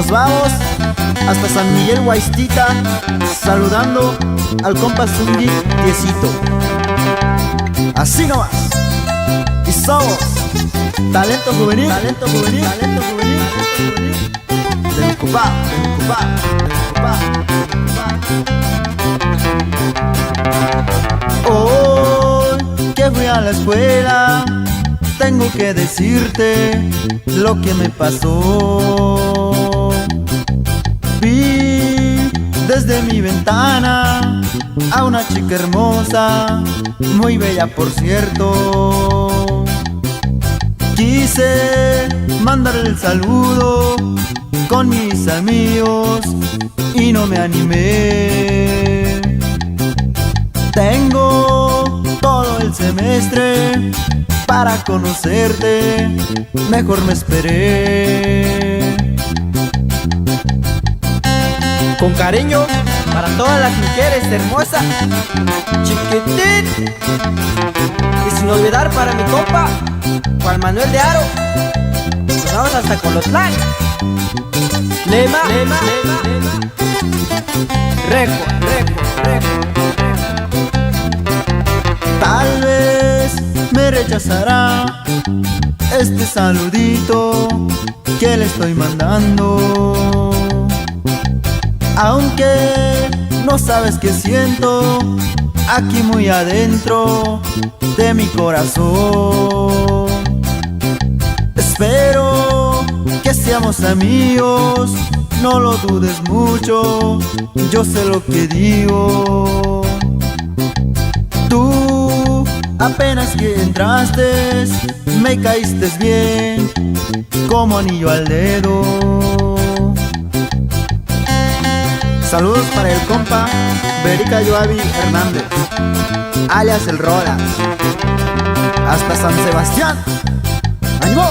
Nos vamos hasta San Miguel Huastita, saludando al compa Zungi Tiesito. Así nomás. Y somos talento juvenil, talento juvenil, talento juvenil, talento juvenil del Cupá, del Cupá, del Cupá. Hoy que fui a la escuela, tengo que decirte lo que me pasó. Vi desde mi ventana a una chica hermosa, muy bella por cierto. Quise mandarle el saludo con mis amigos y no me animé. Tengo todo el semestre para conocerte, mejor me esperé. Con cariño para todas las mujeres hermosas, chiquitín. Y sin olvidar para mi compa Juan Manuel de Aro. Nos vamos hasta Colotlán. Lema, lema, lema, lema. Reco, reco, reco. Tal vez me rechazará este saludito que le estoy mandando, aunque no sabes qué siento aquí muy adentro de mi corazón. Espero que seamos amigos, no lo dudes mucho, yo sé lo que digo. Tú apenas que entraste me caíste bien como anillo al dedo. Saludos para el compa Berica Joavi Hernández, alias el Rodas, hasta San Sebastián. ¡Ánimo!